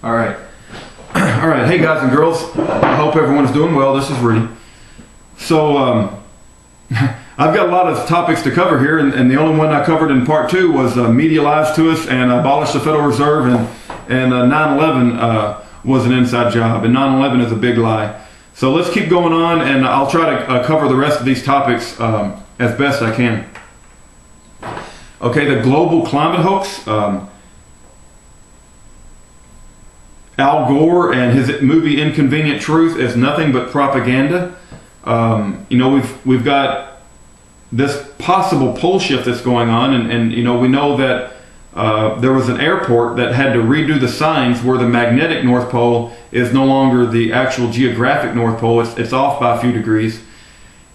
All right. All right. Hey, guys and girls. I hope everyone's doing well. This is Rudy. So, I've got a lot of topics to cover here, and the only one I covered in part 2 was media lies to us and abolish the Federal Reserve, and 9/11 was an inside job, and 9/11 is a big lie. So let's keep going on, and I'll try to cover the rest of these topics as best I can. Okay, the global climate hoax. Al Gore and his movie Inconvenient Truth is nothing but propaganda. We've got this possible pole shift that's going on, and we know that there was an airport that had to redo the signs where the magnetic North Pole is no longer the actual geographic North Pole. It's off by a few degrees.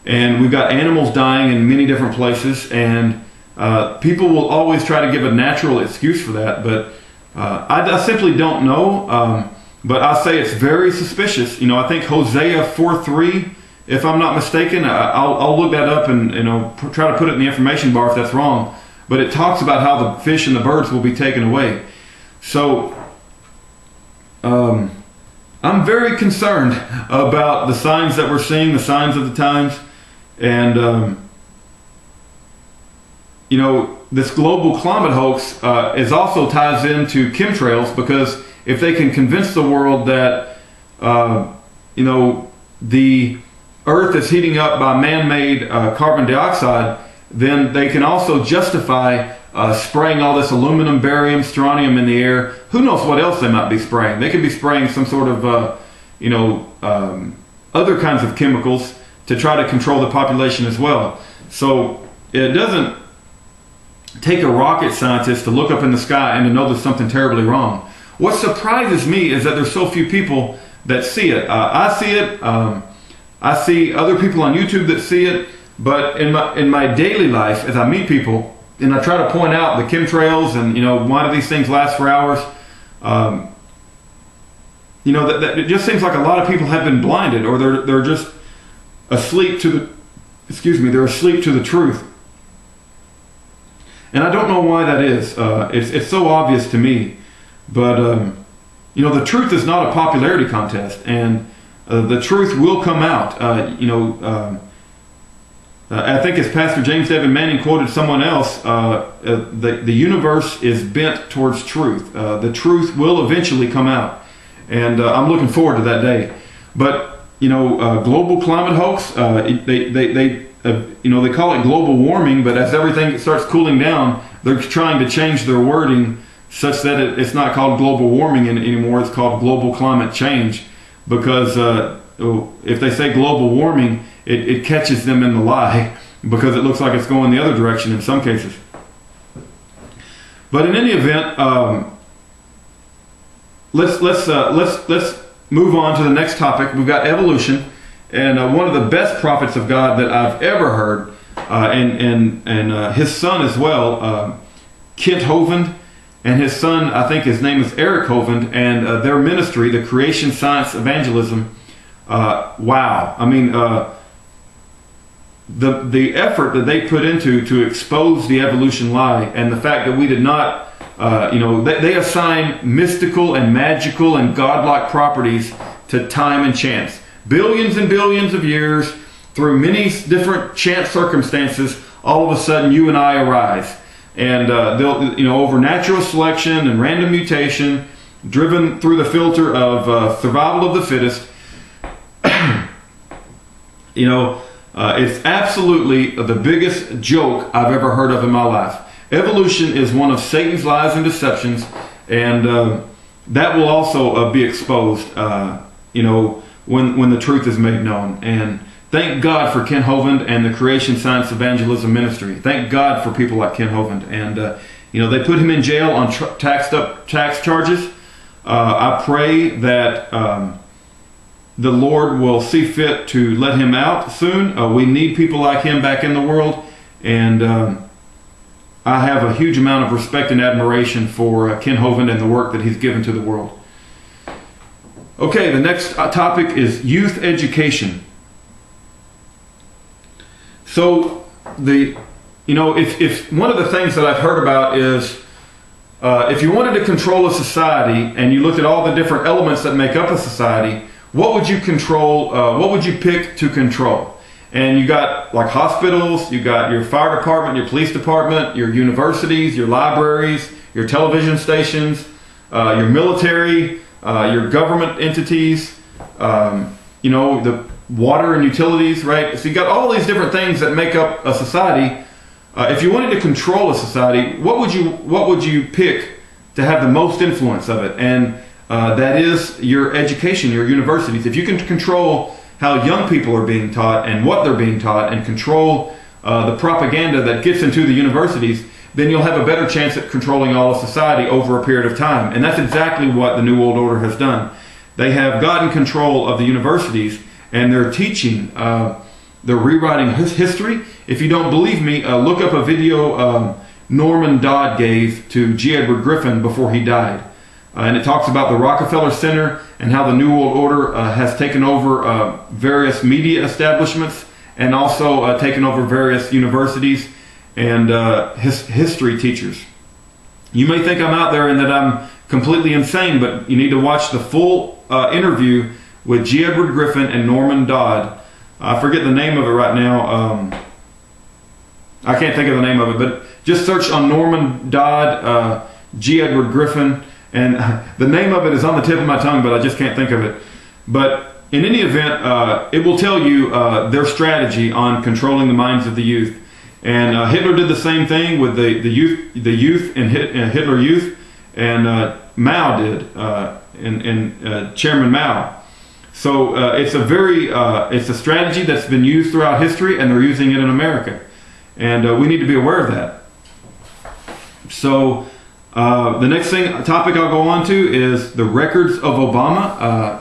And we've got animals dying in many different places, and people will always try to give a natural excuse for that, but I simply don't know. But I say it's very suspicious. I think Hosea 4:3, if I'm not mistaken, I'll look that up and try to put it in the information bar if that's wrong. But it talks about how the fish and the birds will be taken away. So I'm very concerned about the signs that we're seeing, the signs of the times, and this global climate hoax is also ties into chemtrails, because if they can convince the world that the Earth is heating up by man-made carbon dioxide, then they can also justify spraying all this aluminum, barium, strontium in the air. Who knows what else they might be spraying? They could be spraying some sort of other kinds of chemicals to try to control the population as well. So it doesn't take a rocket scientist to look up in the sky and to know there's something terribly wrong. What surprises me is that there's so few people that see it. I see it. I see other people on YouTube that see it. But in my daily life, as I meet people and I try to point out the chemtrails and why do these things last for hours, that it just seems like a lot of people have been blinded, or they're just asleep to they're asleep to the truth. And I don't know why that is. It's so obvious to me. But, the truth is not a popularity contest. And the truth will come out. I think as Pastor James David Manning quoted someone else, the universe is bent towards truth. The truth will eventually come out. And I'm looking forward to that day. But, global climate hoax, they call it global warming, but as everything starts cooling down, they're trying to change their wording such that it's not called global warming anymore. It's called global climate change, because if they say global warming, it catches them in the lie, because it looks like it's going the other direction in some cases. But in any event, let's move on to the next topic. We've got evolution. And one of the best prophets of God that I've ever heard, and his son as well, Kent Hovind, and his son, I think his name is Eric Hovind, and their ministry, the Creation Science Evangelism. Wow! I mean, the effort that they put into to expose the evolution lie, and the fact that we did not, they assign mystical and magical and godlike properties to time and chance. Billions and billions of years, through many different chance circumstances, all of a sudden you and I arise. And they'll, over natural selection and random mutation, driven through the filter of survival of the fittest, it's absolutely the biggest joke I've ever heard of in my life. Evolution is one of Satan's lies and deceptions, and that will also be exposed, when the truth is made known. And thank God for Kent Hovind and the Creation Science Evangelism Ministry. Thank God for people like Kent Hovind. And they put him in jail on tax charges. I pray that the Lord will see fit to let him out soon. We need people like him back in the world, and I have a huge amount of respect and admiration for Kent Hovind and the work that he's given to the world. Okay, the next topic is youth education. So if one of the things that I've heard about is if you wanted to control a society and you looked at all the different elements that make up a society, what would you control? What would you pick to control? And you got like hospitals, you got your fire department, your police department, your universities, your libraries, your television stations, your military, your government entities, the water and utilities, right? So you got all these different things that make up a society. If you wanted to control a society, what would you pick to have the most influence of it? And that is your education, your universities. If you can control how young people are being taught and what they're being taught, and control the propaganda that gets into the universities, then you'll have a better chance at controlling all of society over a period of time. And that's exactly what the New World Order has done. They have gotten control of the universities, and they're teaching, they're rewriting history. If you don't believe me, look up a video Norman Dodd gave to G. Edward Griffin before he died. And it talks about the Rockefeller Center and how the New World Order has taken over various media establishments, and also taken over various universities and history teachers. You may think I'm out there and that I'm completely insane, but you need to watch the full interview with G. Edward Griffin and Norman Dodd. I forget the name of it right now. I can't think of the name of it, but just search on Norman Dodd, G. Edward Griffin, and the name of it is on the tip of my tongue, but I just can't think of it. But in any event, it will tell you their strategy on controlling the minds of the youth. And Hitler did the same thing with the youth in Hitler Youth, and Mao did in Chairman Mao. So it's a strategy that's been used throughout history, and they're using it in America, and we need to be aware of that. So the next topic I'll go on to is the records of Obama.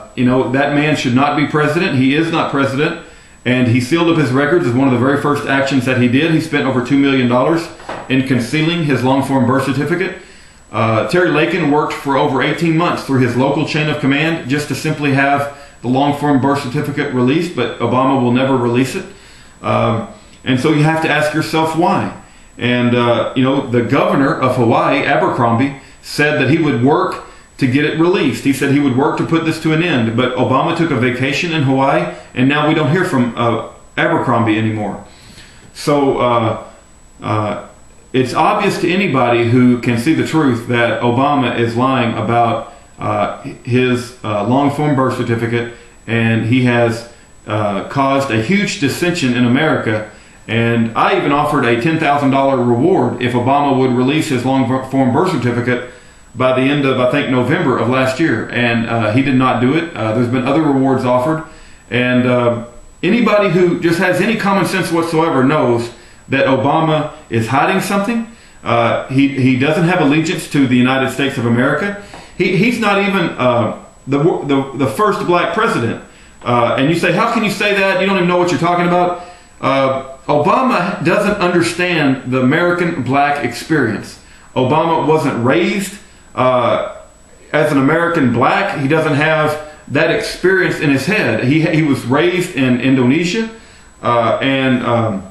That man should not be president. He is not president, and he sealed up his records as one of the very first actions that he did. He spent over $2 million in concealing his long-form birth certificate. Terry Lakin worked for over 18 months through his local chain of command just to simply have the long-form birth certificate released, but Obama will never release it. And so you have to ask yourself why. And, the governor of Hawaii, Abercrombie, said that he would work to get it released. He said he would work to put this to an end. But Obama took a vacation in Hawaii, and now we don't hear from Abercrombie anymore. So it's obvious to anybody who can see the truth that Obama is lying about his long-form birth certificate, and he has caused a huge dissension in America. And I even offered a $10,000 reward if Obama would release his long-form birth certificate by the end of, I think, November of last year. And he did not do it. There's been other rewards offered. And anybody who just has any common sense whatsoever knows that Obama is hiding something. He doesn't have allegiance to the United States of America. He's not even the first black president. And you say, how can you say that? You don't even know what you're talking about. Obama doesn't understand the American black experience. Obama wasn't raised as an American black. He doesn't have that experience in his head. He was raised in Indonesia, and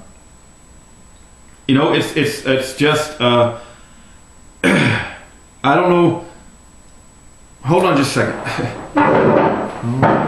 it's just I don't know. Hold on just a second.